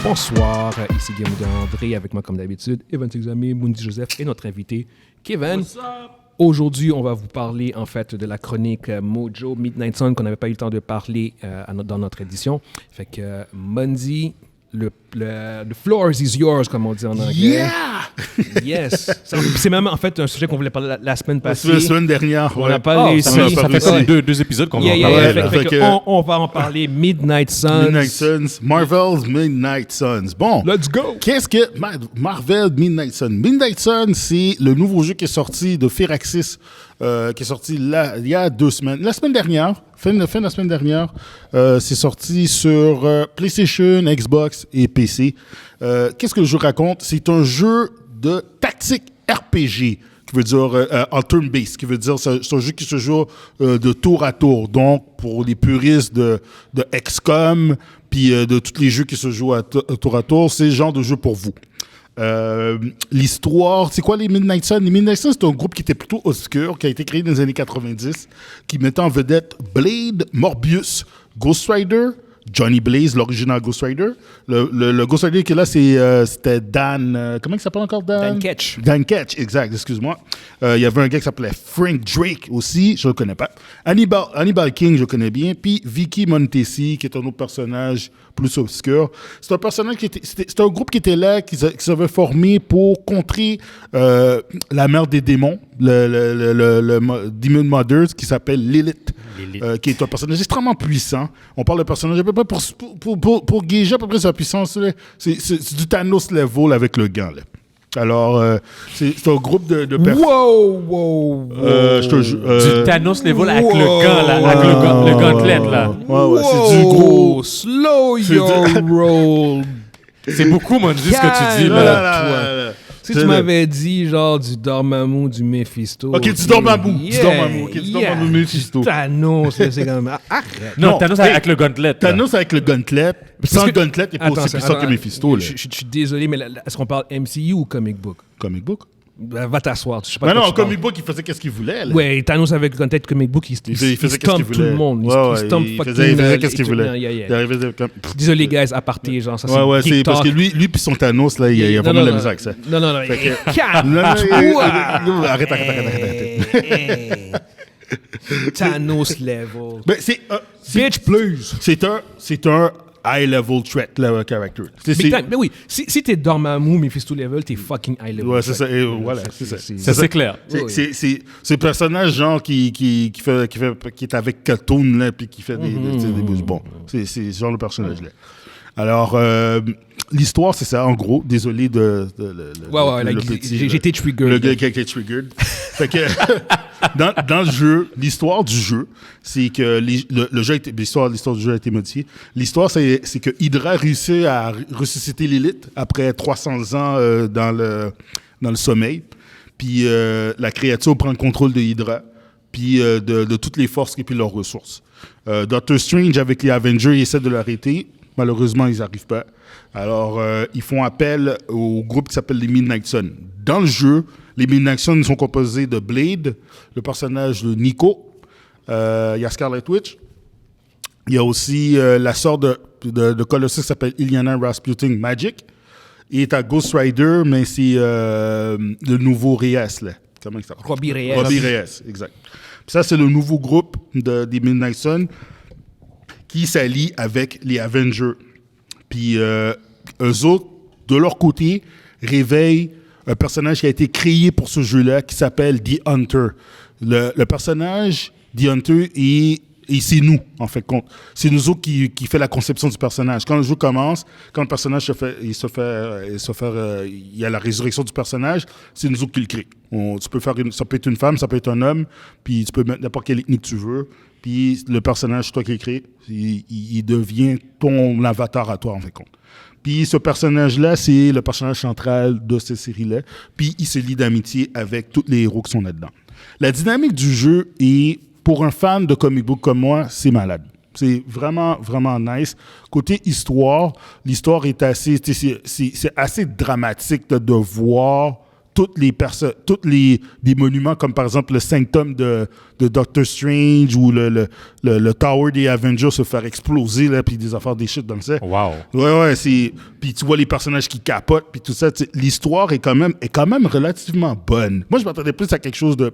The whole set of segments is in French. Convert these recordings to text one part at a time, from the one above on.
Bonsoir, ici Guillaume André, avec moi comme d'habitude, Evan Examé, Mundi Joseph et notre invité Kevin. Aujourd'hui, on va vous parler en fait de la chronique Mojo Midnight Sun qu'on n'avait pas eu le temps de parler dans notre édition. Fait que Mundi, the floor is yours, comme on dit en anglais. Yeah! Yes! C'est même en fait un sujet qu'on voulait parler la semaine passée. La semaine dernière. On n'a pas réussi. Ça fait comme deux épisodes qu'on va en parler. On va en parler. Midnight Suns. Midnight Suns. Marvel's Midnight Suns. Bon. Let's go! Qu'est-ce que Marvel Midnight Suns? Midnight Suns, c'est le nouveau jeu qui est sorti de Firaxis, qui est sorti là, il y a 2 semaines. La semaine dernière, fin de la semaine dernière, c'est sorti sur PlayStation, Xbox et PC. Qu'est-ce que le jeu raconte? C'est un jeu de tactique RPG, qui veut dire en turn-based, qui veut dire c'est un jeu qui se joue de tour à tour. Donc, pour les puristes de XCOM, puis de tous les jeux qui se jouent tour à tour, c'est le genre de jeu pour vous. L'histoire, c'est quoi les Midnight Suns? Les Midnight Suns, c'est un groupe qui était plutôt obscur, qui a été créé dans les années 90, qui mettait en vedette Blade, Morbius, Ghost Rider, Johnny Blaze, l'original Ghost Rider. Le Ghost Rider qui est là, c'était Dan... comment il s'appelle encore, Dan? Dan Ketch. Dan Ketch, exact, excuse-moi. Il y avait un gars qui s'appelait Frank Drake aussi, je ne le connais pas. Hannibal King, je le connais bien. Puis Vicky Montesi, qui est un autre personnage plus obscur. C'est un personnage c'était un groupe qui était là, qui s'avait formé pour contrer la mère des démons, le Demon Mothers, qui s'appelle Lilith. Qui est un personnage extrêmement puissant. On parle de personnage à peu près pour gauger à peu près sa puissance. Là, c'est du Thanos level avec le gant. Là. Alors, c'est un groupe de personnes. Wow! Du Thanos level avec le gant, là, avec le gauntlet, là. Ouais, c'est du gros. Slow your roll. C'est beaucoup, Mondi, ce que tu dis, là. Si tu m'avais dit, genre, du Dormammu, du Mephisto. Ok, du Dormammu. Du Dormammu, Mephisto. Thanos, c'est quand même... Arrête. Non, Thanos avec le gauntlet. Thanos avec le gauntlet. Sans le gauntlet, il n'est pas aussi puissant que Mephisto. Je suis désolé, mais est-ce qu'on parle MCU ou comic book? Comic book? Va t'asseoir. Je sais pas. Mais non, comic book, il faisait qu'est-ce qu'il voulait. Là. Ouais, Thanos avec le content comic book, il faisait qu'est-ce qu'il voulait. Tout le monde. Il faisait qu'est-ce qu'il voulait. Désolé, guys, aparté, genre ça. Ouais, c'est parce que lui puis son Thanos, là, il y a vraiment de la misère avec ça. Non. Arrête. Thanos level. Bitch, please. C'est un high-level threat level character. Mais oui, si t'es Dormammu, Mephisto level, t'es fucking high-level. Ouais, c'est ça. Et voilà, c'est ça. Ça, c'est clair. C'est le personnage, genre, qui est avec Katoon, là, puis qui fait des bouches. Bon, c'est ce genre de personnage-là. Alors, l'histoire, c'est ça, en gros. Désolé de j'ai été triggered. Le gars qui a été triggered. Fait que, dans le jeu, l'histoire du jeu, c'est que le jeu l'histoire du jeu a été modifiée. L'histoire, c'est que Hydra réussit à ressusciter Lilith après 300 ans dans le sommeil. Puis la créature prend le contrôle de Hydra, puis de toutes les forces et puis leurs ressources. Doctor Strange, avec les Avengers, il essaie de l'arrêter. Malheureusement, ils n'arrivent pas. Alors, ils font appel au groupe qui s'appelle les Midnight Suns. Dans le jeu, les Midnight Suns sont composés de Blade, le personnage de Nico. Il y a Scarlet Witch. Il y a aussi la sœur de Colossus qui s'appelle Illyana Rasputin Magic. Et tu as Ghost Rider, mais c'est le nouveau Reyes, là. Comment il s'appelle? Robbie Reyes, exact. Puis ça, c'est le nouveau groupe des Midnight Suns qui s'allient avec les Avengers. Puis eux autres, de leur côté, réveillent un personnage qui a été créé pour ce jeu-là qui s'appelle The Hunter. Le personnage, The Hunter, et c'est nous, en fait, compte. C'est nous autres qui fait la conception du personnage. Quand le jeu commence, quand le personnage il y a la résurrection du personnage, c'est nous autres qui le créons. Ça peut être une femme, ça peut être un homme, puis tu peux mettre n'importe quelle ethnie que tu veux, puis le personnage, c'est toi qui le crée, il devient ton avatar à toi, en fait, compte. Puis ce personnage-là, c'est le personnage central de cette série-là, puis il se lie d'amitié avec tous les héros qui sont là-dedans. La dynamique du jeu est... Pour un fan de comic book comme moi, c'est malade. C'est vraiment, vraiment nice. Côté histoire, l'histoire est assez... C'est assez dramatique de voir des monuments comme par exemple le Sanctum de Doctor Strange ou le Tower des Avengers se faire exploser là, puis des affaires des shit dans le set. Wow. Ouais, puis tu vois les personnages qui capotent puis tout ça. L'histoire est quand même relativement bonne. Moi, je m'attendais plus à quelque chose de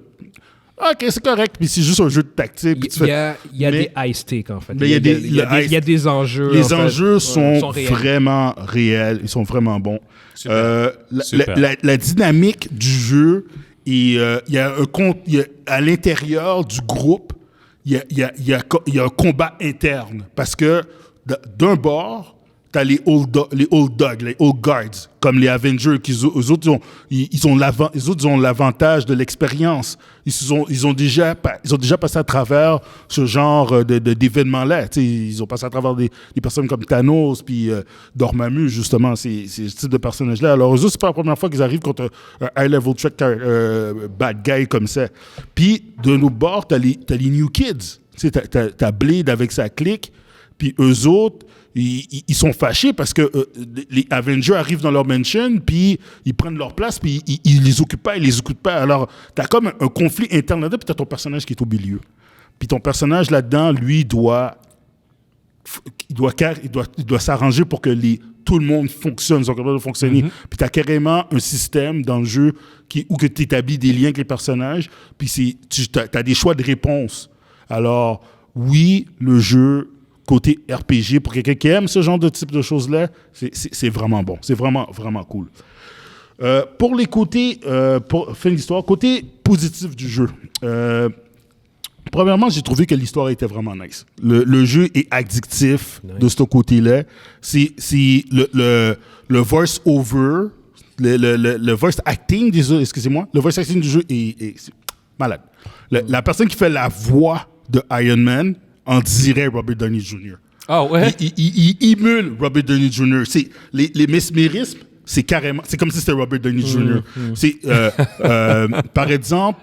OK, c'est correct, puis c'est juste un jeu de tactique. Il y a des high stakes, en fait. Mais il y a des enjeux. Les enjeux sont réels. vraiment réels. Ils sont vraiment bons. Super. La dynamique du jeu, il y a à l'intérieur du groupe, il y a un combat interne. Parce que d'un bord, t'as les old dogs, les old guards, comme les Avengers, eux autres, ils ont l'avantage de l'expérience. Ils ont déjà passé à travers ce genre d'événements-là. Ils ont passé à travers des personnes comme Thanos, puis Dormammu, justement, ces types de personnages-là. Alors, eux autres, c'est pas la première fois qu'ils arrivent contre un high-level threat bad guy comme ça. Puis, de nos bords, t'as les New Kids. T'as Blade avec sa clique, puis eux autres, ils sont fâchés parce que les Avengers arrivent dans leur mansion, puis ils prennent leur place, puis ils les occupent pas. Alors, t'as comme un conflit interne là-dedans, puis t'as ton personnage qui est au milieu. Puis ton personnage là-dedans, lui, il doit s'arranger pour que tout le monde fonctionne, sont capables de fonctionner. Puis t'as carrément un système dans le jeu où que tu établis des liens avec les personnages, puis t'as des choix de réponse. Alors, oui, le jeu côté RPG, pour quelqu'un qui aime ce genre de type de choses-là, c'est vraiment bon. C'est vraiment, vraiment cool. Pour les côtés, pour fin de l'histoire, côté positif du jeu. Premièrement, j'ai trouvé que l'histoire était vraiment nice. Le jeu est addictif de ce côté-là. C'est le voice-over, le voice acting du jeu, excusez-moi, le voice acting du jeu est malade. La personne qui fait la voix de Iron Man, on dirait Robert Downey Jr. Ah ouais? Il émule Robert Downey Jr. Les mesmérismes, c'est comme si c'était Robert Downey Jr. Par exemple,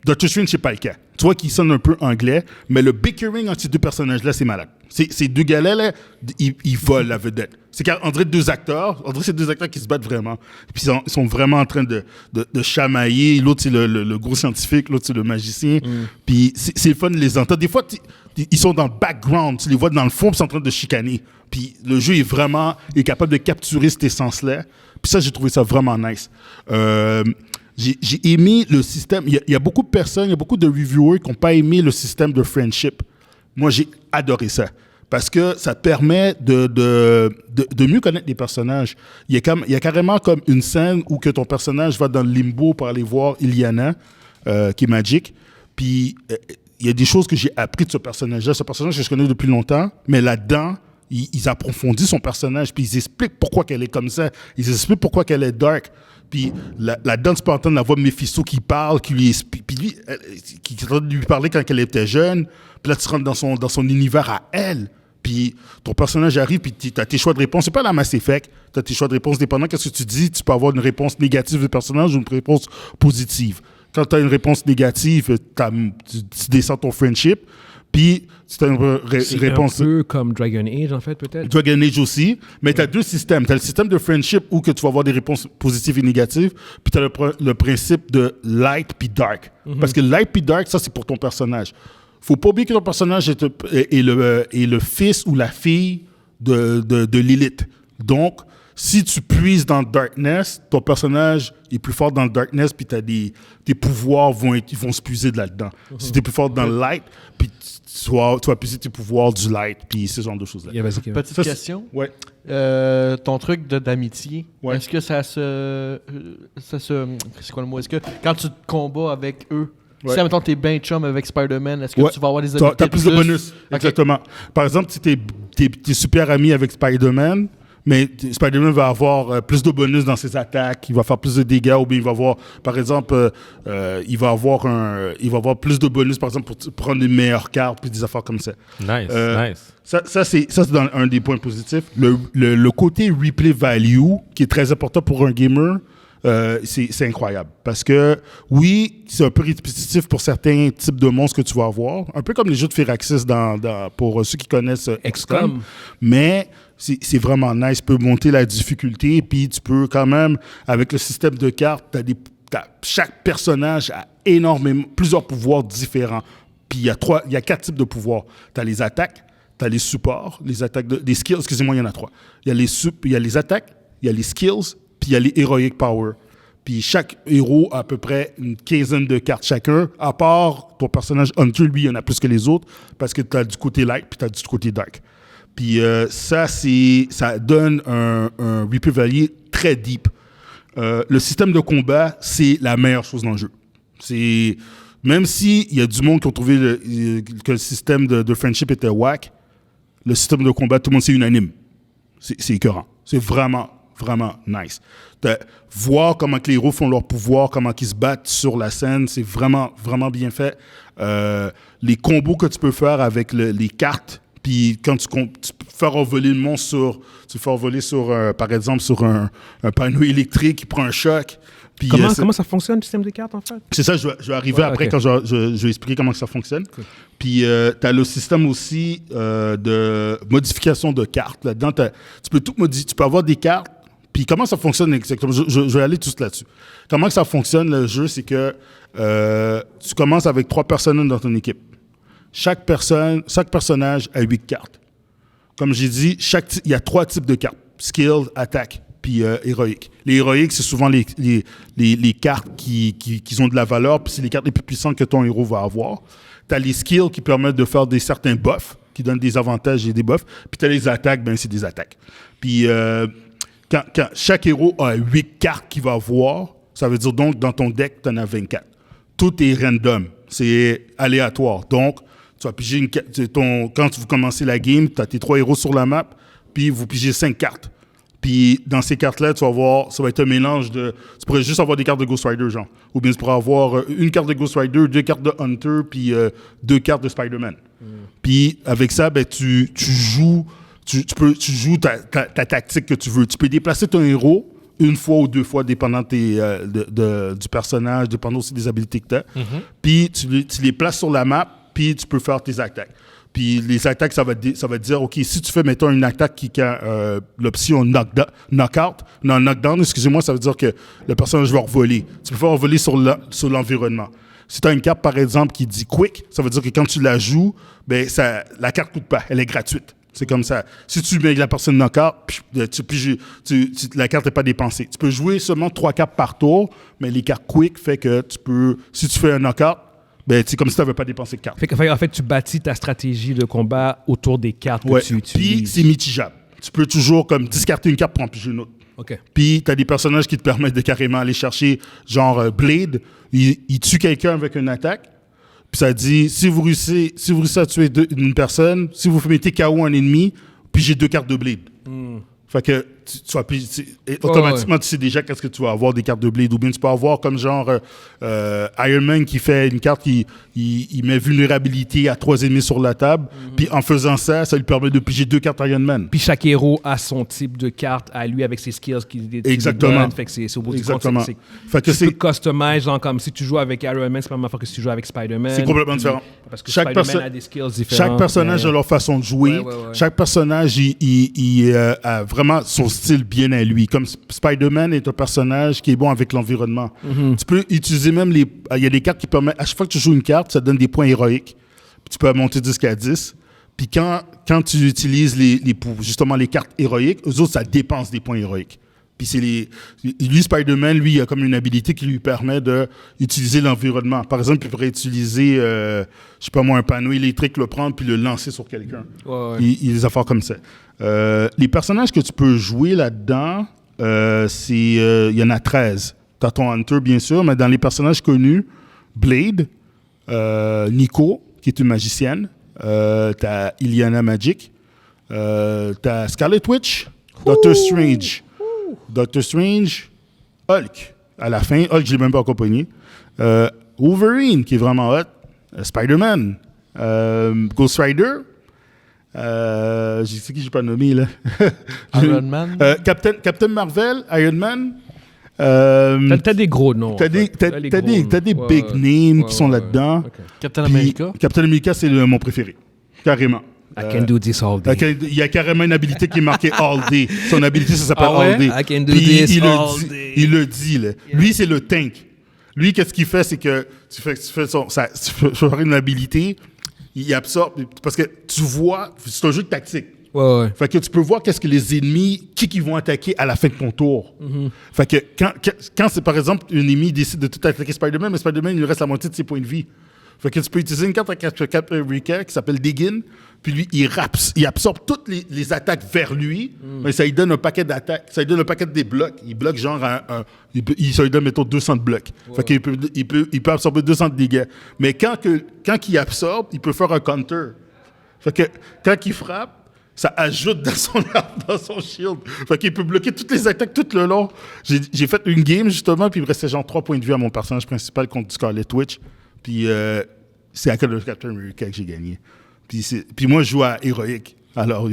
Doctor Strange, c'est pas le cas. Tu vois qu'il sonne un peu anglais, mais le bickering entre ces deux personnages-là, c'est malade. Ces deux gars-là, ils volent la vedette. C'est qu'on dirait c'est deux acteurs qui se battent vraiment. Puis ils sont vraiment en train de chamailler. L'autre, c'est le gros scientifique, l'autre, c'est le magicien. Puis c'est le fun de les entendre. Des fois, ils sont dans le background, tu les vois dans le fond, puis ils sont en train de chicaner. Puis le jeu est capable de capturer cette essence-là. Puis ça, j'ai trouvé ça vraiment nice. J'ai aimé le système. Il y a beaucoup de personnes, il y a beaucoup de reviewers qui n'ont pas aimé le système de friendship. Moi, j'ai adoré ça. Parce que ça permet de mieux connaître les personnages. Il y a carrément comme une scène où que ton personnage va dans le limbo pour aller voir Illyana, qui est Magic. Puis, il y a des choses que j'ai appris de ce personnage-là. Ce personnage que je connais depuis longtemps, mais là-dedans, ils approfondissent son personnage, puis ils expliquent pourquoi qu'elle est comme ça. Ils expliquent pourquoi qu'elle est dark. Puis là-dedans, tu peux entendre la voix de Mephisto qui parle, qui lui explique, puis lui, qui est en train de lui parler quand elle était jeune. Puis là, tu rentres dans son univers à elle. Puis ton personnage arrive, puis tu as tes choix de réponse. C'est pas la Mass Effect. Tu as tes choix de réponse dépendant de ce que tu dis. Tu peux avoir une réponse négative du personnage ou une réponse positive. Quand tu as une réponse négative, tu descends ton friendship. Puis, c'est une réponse. C'est un peu comme Dragon Age, en fait, peut-être. Dragon Age aussi. Mais tu as deux systèmes. Tu as le système de friendship où que tu vas avoir des réponses positives et négatives. Puis, tu as le principe de light puis dark. Parce que light puis dark, ça, c'est pour ton personnage. Faut pas oublier que ton personnage est le fils ou la fille de Lilith. Donc, si tu puises dans le darkness, ton personnage est plus fort dans le darkness, puis tes pouvoirs vont se puiser de là-dedans. Si tu es plus fort dans le light, puis tu vas puiser tes pouvoirs du light, puis ce genre de choses-là. Yeah, Petite question. Ouais. Ton truc d'amitié, ouais. Est-ce que ça se... C'est quoi le mot? Est-ce que quand tu te combats avec eux, si, admettons, t'es ben chum avec Spider-Man, est-ce que tu vas avoir des habiletés t'as plus de bonus, okay. Exactement. Par exemple, si t'es super ami avec Spider-Man, mais Spider-Man va avoir plus de bonus dans ses attaques, il va faire plus de dégâts, ou bien il va avoir, par exemple, il va avoir plus de bonus, par exemple, pour prendre une meilleure carte, puis des affaires comme ça. Nice. Ça c'est dans un des points positifs. Le côté replay value, qui est très important pour un gamer, c'est incroyable. Parce que, oui, c'est un peu répétitif pour certains types de monstres que tu vas avoir. Un peu comme les jeux de Firaxis pour ceux qui connaissent XCOM. Mais c'est vraiment nice. Tu peux monter la difficulté, puis tu peux quand même, avec le système de cartes, chaque personnage a plusieurs pouvoirs différents. Puis il y a 4 types de pouvoirs. Tu as les attaques, tu as les supports, les skills, excusez-moi, il y en a 3. Il y a les attaques, il y a les skills, puis il y a les heroic power. Puis chaque héros a à peu près une 15aine de cartes chacun, à part ton personnage Hunter, lui, il y en a plus que les autres, parce que tu as du côté light, puis tu as du côté dark. Puis ça donne un replay value très deep. Le système de combat, c'est la meilleure chose dans le jeu. Même s'il y a du monde qui ont trouvé que le système de friendship était whack, le système de combat, tout le monde, c'est unanime. C'est écœurant. C'est vraiment, vraiment nice. Voir comment que les héros font leur pouvoir, comment ils se battent sur la scène, c'est vraiment, vraiment bien fait. Les combos que tu peux faire avec les cartes, puis quand tu peux faire envoler le monstre par exemple, sur un panneau électrique qui prend un choc. Puis, comment ça fonctionne, le système de cartes, en fait? C'est ça, je vais arriver après quand je vais expliquer comment ça fonctionne. Cool. Puis, tu as le système aussi de modification de cartes. Là-dedans, tu peux tout modifier. Tu peux avoir des cartes. Puis, comment ça fonctionne exactement? Je vais aller tout là-dessus. Comment que ça fonctionne, le jeu, c'est que tu commences avec 3 personnes dans ton équipe. Chaque personnage a 8 cartes. Comme j'ai dit, il y a 3 types de cartes. Skill, attaque, puis héroïque. Les héroïques, c'est souvent les cartes qui ont de la valeur, puis c'est les cartes les plus puissantes que ton héros va avoir. Tu as les skills qui permettent de faire certains buffs, qui donnent des avantages et des buffs. Puis tu as les attaques, c'est des attaques. Puis quand chaque héros a 8 cartes qu'il va avoir, ça veut dire donc dans ton deck, tu en as 24. Tout est random. C'est aléatoire. Donc, tu vas piger quand vous commencez la game, tu as tes 3 héros sur la map, puis vous pigez 5 cartes. Puis dans ces cartes-là, tu vas voir, ça va être un mélange de... Tu pourrais juste avoir des cartes de Ghost Rider, genre. Ou bien tu pourrais avoir une carte de Ghost Rider, 2 cartes de Hunter, puis 2 cartes de Spider-Man. Puis avec ça, tu joues ta tactique que tu veux. Tu peux déplacer ton héros 1 fois ou 2 fois, dépendant du personnage, dépendant aussi des habilités que tu as. Puis tu les places sur la map, puis tu peux faire tes attaques. Puis les attaques, ça va te dire, OK, si tu fais, mettons, une attaque qui a l'option knockdown, excusez-moi, ça veut dire que le personnage va revoler. Tu peux faire revoler sur l'environnement. Si tu as une carte, par exemple, qui dit quick, ça veut dire que quand tu la joues, la carte ne coûte pas, elle est gratuite. C'est comme ça. Si tu mets la personne knockout, la carte n'est pas dépensée. Tu peux jouer seulement 3 cartes par tour, mais les cartes quick fait que si tu fais un knockout, c'est comme si tu n'avais pas dépensé de cartes. En fait, tu bâtis ta stratégie de combat autour des cartes que tu utilises. Puis, c'est mitigeable. Tu peux toujours discarter une carte pour en piger une autre. Okay. Puis, tu as des personnages qui te permettent de carrément aller chercher, genre Blade, il tue quelqu'un avec une attaque. Puis ça dit, si vous réussissez à tuer une personne, si vous mettez KO un ennemi, puis j'ai 2 cartes de Blade. Fait que automatiquement, tu sais déjà qu'est-ce que tu vas avoir des cartes de Blade. Ou bien tu peux avoir comme genre Iron Man qui fait une carte qui il met vulnérabilité à 3 ennemis sur la table. Puis en faisant ça, ça lui permet de piger 2 cartes Iron Man. Puis chaque héros a son type de carte à lui avec ses skills qu'il Exactement. Fait que c'est au bout du Exactement. compte. Fait que tu peux customize, genre comme si tu joues avec Iron Man, c'est pas la même fois que si tu joues avec Spider-Man. C'est complètement différent. Parce que Spider-Man a des skills différents. Chaque personnage a leur façon de jouer. Ouais. Chaque personnage il a vraiment son style bien à lui. Comme Spider-Man est un personnage qui est bon avec l'environnement. Tu peux utiliser même il y a des cartes qui permettent, à chaque fois que tu joues une carte, ça te donne des points héroïques. Puis tu peux monter jusqu'à 10. Puis quand tu utilises justement les cartes héroïques, eux autres, ça dépense des points héroïques. Puis Spider-Man, lui, il a comme une habilité qui lui permet d'utiliser l'environnement. Par exemple, il pourrait utiliser, je sais pas moi, un panneau électrique, le prendre puis le lancer sur quelqu'un. Il y a des affaires comme ça. Les personnages que tu peux jouer là-dedans, il y en a 13. Tu as ton Hunter, bien sûr, mais dans les personnages connus, Blade, Nico, qui est une magicienne, tu as Illyana Magic, tu as Scarlet Witch, Doctor Strange, Hulk. À la fin, Hulk, je ne l'ai même pas accompagné. Wolverine, qui est vraiment hot. Spider-Man. Ghost Rider. Je sais qui j'ai pas nommé, là. Iron Man. Captain Marvel, Iron Man. T'as des gros noms. T'as des big names qui sont là-dedans. Okay. Captain America. Captain America, c'est mon préféré. Carrément. I can do this all day. Il y a carrément une habilité qui est marquée All Day. Son habilité, ça s'appelle All Day. I can do this all day. Il le dit, là. Lui, c'est le tank. Lui, qu'est-ce qu'il fait, c'est que tu fais faire une habilité, il absorbe, parce que tu vois, c'est un jeu de tactique. Ouais. Fait que tu peux voir qu'est-ce que les ennemis, qui vont attaquer à la fin de ton tour. Fait que quand c'est par exemple, un ennemi décide de tout attaquer Spider-Man, mais Spider-Man, il lui reste la moitié de ses points de vie. Fait que tu peux utiliser une carte à Captain America qui s'appelle Diggin, puis lui, il absorbe toutes les attaques vers lui, mais ça lui donne un paquet d'attaques, ça lui donne un paquet de blocs. Il bloque genre ça lui donne, mettons, 200 de blocs. Fait qu'il peut absorber 200 de dégâts. Mais quand il absorbe, il peut faire un counter. Fait que quand il frappe, ça ajoute dans son shield. Fait qu'il peut bloquer toutes les attaques tout le long. J'ai fait une game, justement, puis il me restait genre 3 points de vue à mon personnage principal contre Scarlet Witch. Puis c'est à cause de Captain America que j'ai gagné. Puis moi, je joue à Héroïque. Alors,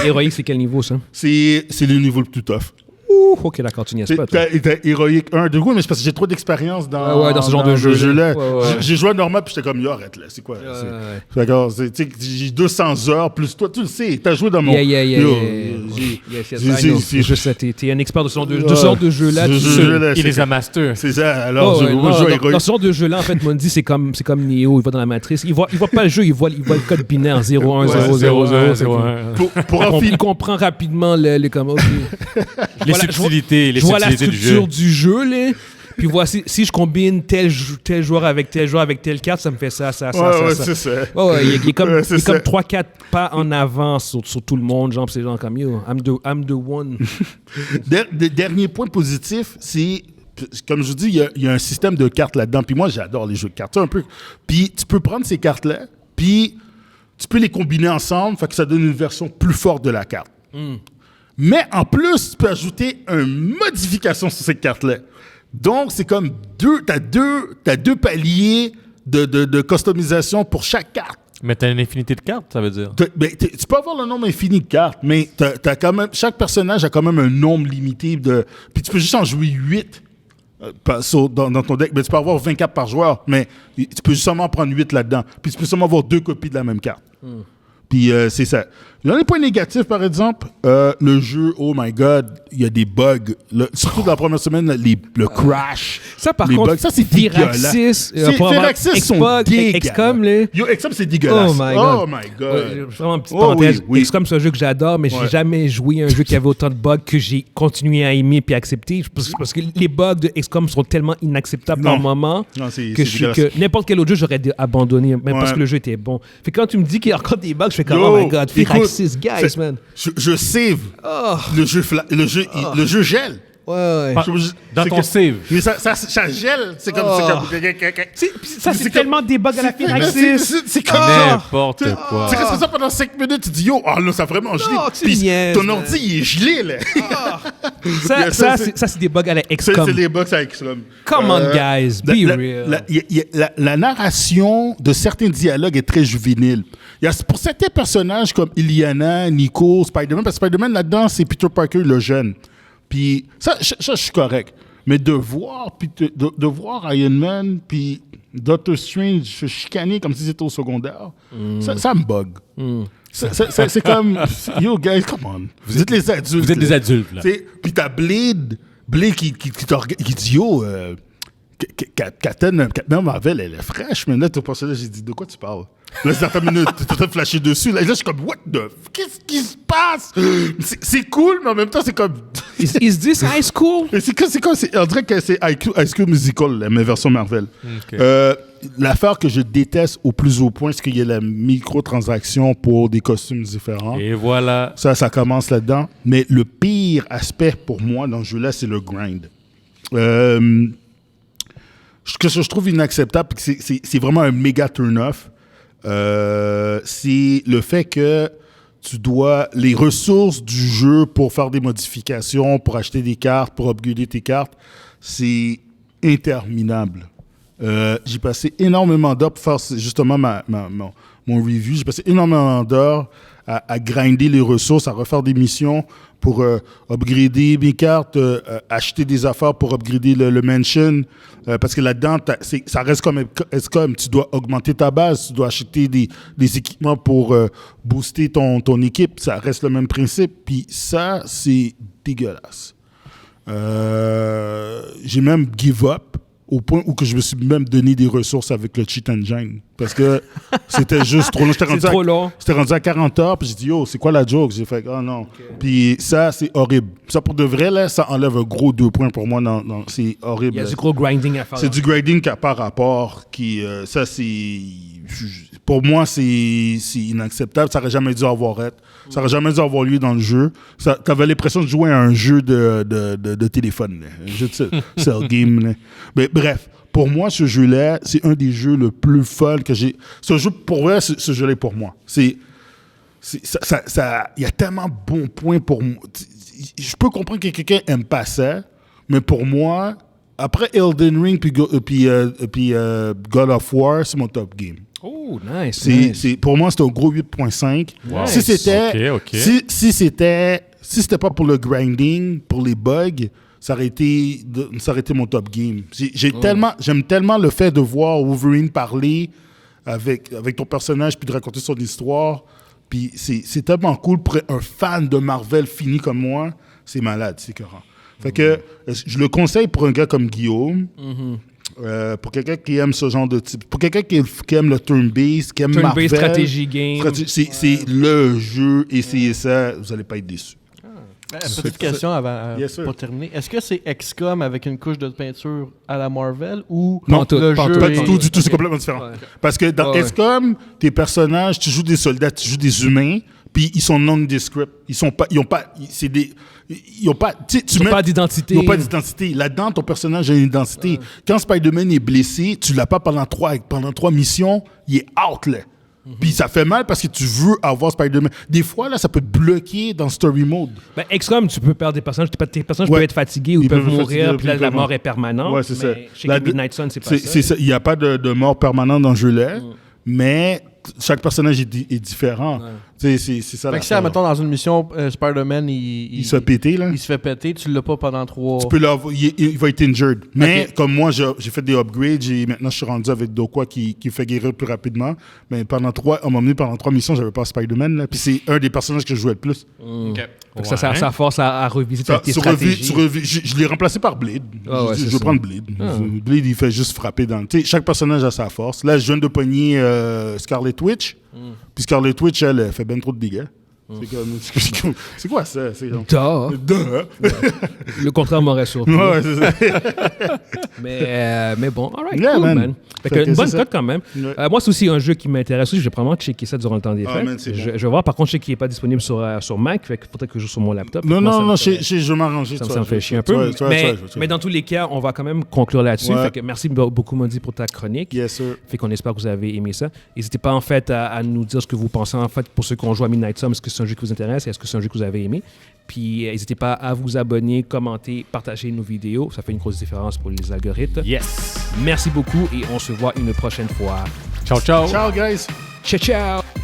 Héroïque, c'est quel niveau, ça? C'est le niveau le plus tough. Ouh, ok, d'accord, tu n'y as pas. T'as Héroïque 1, de coup, mais c'est parce que j'ai trop d'expérience dans ce genre de jeu-là. J'ai joué à normal, puis j'étais comme, yo, arrête, là, c'est quoi? D'accord, j'ai 200 heures, plus toi, tu le sais, t'as joué dans mon... T'es un expert de ce genre de jeu-là. Il les a master. C'est ça, alors, je joue à Héroïque. Dans ce genre de jeu-là, en fait, Mondi, c'est comme Neo, il va dans la matrice. Il voit pas le jeu, il voit le code binaire 0, 1, 0, 0, 0. Il comprend rapidement le comment. Les subtilités je vois la du jeu. structure du jeu, là. Puis voici, si je combine tel joueur avec telle carte, ça me fait ça. C'est ça. Il est comme 3-4 pas en avance sur tout le monde. Genre, c'est genre comme, yo, I'm the one. Dernier point positif, c'est, comme je vous dis, il y a un système de cartes là-dedans. Puis moi, j'adore les jeux de cartes. Un peu. Puis tu peux prendre ces cartes-là, puis tu peux les combiner ensemble, fait que ça donne une version plus forte de la carte. Mais en plus, tu peux ajouter une modification sur cette carte-là. Donc, c'est comme t'as deux paliers de customisation pour chaque carte. Mais t'as une infinité de cartes, ça veut dire? Tu peux avoir le nombre infini de cartes, mais t'as quand même, chaque personnage a quand même un nombre limité de... Puis tu peux juste en jouer 8 dans ton deck. Mais tu peux avoir 20 cartes par joueur, mais tu peux seulement prendre 8 là-dedans. Puis tu peux seulement avoir 2 copies de la même carte. Puis c'est ça. Dans les points négatifs, par exemple, le jeu, oh my God, il y a des bugs. Surtout dans la première semaine, le crash. Ça, par les contre, bugs, ça, c'est dégueulasse. Firaxis sont dégueulasses. XCOM, Yo, XCOM, c'est dégueulasse. Oh my God. Vraiment, une petite parenthèse. Oui. XCOM, c'est un jeu que j'adore, mais j'ai jamais joué à un jeu qui avait autant de bugs que j'ai continué à aimer puis accepter. Parce que les bugs de XCOM sont tellement inacceptables par moment que n'importe quel autre jeu, j'aurais abandonné, même parce que le jeu était bon. Fait que quand tu me dis qu'il y a encore des bugs, je fais comme, oh my God, Firaxis, guys, man. Je save. Le jeu gèle. Ouais. Dans ton save. Mais ça gèle. C'est comme... Ça, c'est tellement des bugs à la Firaxis. C'est comme n'importe quoi. C'est que ça pendant 5 minutes, tu dis, yo, là, ça a vraiment gelé. Puis ton ordi, il est gelé, là. Ça, c'est des bugs à la XCOM. C'est des bugs à la XCOM. Come on, guys, be real. La narration de certains dialogues est très juvénile. Pour certains personnages comme Illyana, Nico, Spider-Man, parce que Spider-Man, là-dedans, c'est Peter Parker, le jeune. Puis ça, je suis correct. Mais de voir Iron Man, puis Doctor Strange se chicaner comme si c'était au secondaire, ça me bug. C'est comme, yo, guys, come on. Vous êtes les adultes. Vous êtes des adultes, là. Puis t'as Blade qui dit, yo, Captain Marvel, elle est fraîche, mais là, t'as passé là, j'ai dit, de quoi tu parles? Là, c'est dans ta minute, t'es en train de flasher dessus. Là, je suis comme, what the... Qu'est-ce qui se passe? C'est cool, mais en même temps, c'est comme... Is this high school? C'est quoi? On dirait que c'est High School Musical, mais version Marvel. Okay. L'affaire que je déteste au plus haut point, c'est qu'il y a la microtransaction pour des costumes différents. Et voilà. Ça commence là-dedans. Mais le pire aspect pour moi dans ce jeu-là, c'est le grind. Ce que je trouve inacceptable, c'est vraiment un méga turn-off. C'est le fait que tu dois... Les ressources du jeu pour faire des modifications, pour acheter des cartes, pour upgrader tes cartes, c'est interminable. J'ai passé énormément d'heures pour faire justement mon review. J'ai passé énormément d'heures à grinder les ressources, à refaire des missions pour upgrader mes cartes, acheter des affaires pour upgrader le mansion. Parce que là-dedans, ça reste comme XCOM. Tu dois augmenter ta base, tu dois acheter des équipements pour booster ton équipe. Ça reste le même principe. Puis ça, c'est dégueulasse. J'ai même give up au point où que je me suis même donné des ressources avec le cheat engine. Parce que c'était juste trop long. C'est trop long. C'était rendu à 40 heures, puis j'ai dit, c'est quoi la joke? J'ai fait, oh non. Okay. Puis ça, c'est horrible. Ça, pour de vrai, là, ça enlève un gros 2 points pour moi. C'est horrible. Il y a du gros grinding à faire. C'est du grinding qui n'a pas rapport. Ça, c'est... Pour moi, c'est inacceptable. Ça n'aurait jamais dû avoir être. Ça n'aurait jamais dû avoir lieu dans le jeu. Tu avais l'impression de jouer à un jeu de téléphone. Là. Un jeu de cell game. Là. Mais bref, pour moi, ce jeu-là, c'est un des jeux le plus fun que j'ai. Ce jeu, pour vrai, ce jeu-là est pour moi. Il y a tellement de bons points pour moi. Je peux comprendre que quelqu'un n'aime pas ça, mais pour moi, après Elden Ring puis God of War, c'est mon top game. Oh, nice. Pour moi, c'est un gros 8.5. Wow. Si c'était Okay. si c'était pas pour le grinding, pour les bugs, ça aurait été mon top game. J'aime tellement le fait de voir Wolverine parler avec ton personnage puis de raconter son histoire. Puis c'est tellement cool pour un fan de Marvel fini comme moi. C'est malade, c'est écœurant. Fait que je le conseille pour un gars comme Guillaume. Pour quelqu'un qui aime ce genre de type, pour quelqu'un qui aime le turn-based, qui aime Marvel, stratégie game. C'est le jeu, essayez ça, vous n'allez pas être déçus. Petite question avant pour terminer. Est-ce que c'est XCOM avec une couche de peinture à la Marvel ou non, le jeu pas du tout, c'est complètement différent. Ouais. Parce que dans XCOM, tes personnages, tu joues des soldats, tu joues des humains, puis ils sont nondescript. Ils n'ont pas d'identité. Ils n'ont pas d'identité. Là-dedans, ton personnage a une identité. Ouais. Quand Spider-Man est blessé, tu l'as pas pendant 3 missions, il est out, là. Puis ça fait mal parce que tu veux avoir Spider-Man. Des fois, là, ça peut te bloquer dans Story Mode. Ben, XCOM, tu peux perdre des personnages. Tes personnages peuvent être fatigués ou ils peuvent mourir, puis là, la mort est permanente. Ouais, c'est ça. Chez Midnight Sun, c'est pas ça. Il n'y a pas de mort permanente dans le jeu-là, mais chaque personnage est différent. Ouais. C'est ça. Fait que si, mettons, dans une mission, Spider-Man, il se fait péter, là. Il se fait péter, tu l'as pas pendant 3... Tu peux il va être injured. Mais comme moi, j'ai fait des upgrades, maintenant je suis rendu avec Dokwa qui fait guérir plus rapidement. Mais on m'a emmené pendant 3 missions, j'avais pas Spider-Man, là. Puis c'est un des personnages que je jouais le plus. OK. Ouais. Ça force à revisiter tes stratégies. Je l'ai remplacé par Blade. Je vais prendre Blade. Blade, il fait juste frapper dans... Tu sais, chaque personnage a sa force. Là, je viens de pogner Scarlet Witch. Puis Scarlet Witch, elle fait bien trop de dégâts. C'est quoi ça? Le contraire m'aurait surpris. Ouais, c'est ça. mais bon, alright, cool, man. Une bonne cote quand même. Ouais. Moi, c'est aussi un jeu qui m'intéresse aussi. Je vais probablement checker ça durant le temps des fêtes. Je vais voir. Par contre, je sais qu'il n'est pas disponible sur Mac. Fait qu'il faudrait que je joue sur mon laptop. Non, je vais m'arranger. Ça me fait chier un peu. Mais dans tous les cas, on va quand même conclure là-dessus. Fait que merci beaucoup, Modi, pour ta chronique. Yes, sir. Fait qu'on espère que vous avez aimé ça. N'hésitez pas, en fait, à nous dire ce que vous pensez, en fait, pour ceux qui ont joué à Midnight Sun. Est-ce que c'est un jeu qui vous intéresse? Est-ce que c'est un jeu que vous avez aimé? Puis n'hésitez pas à vous abonner, commenter, partager nos vidéos. Ça fait une grosse différence pour les algorithmes. Yes! Merci beaucoup et on se voit une prochaine fois. Ciao, ciao! Ciao, guys! Ciao, ciao!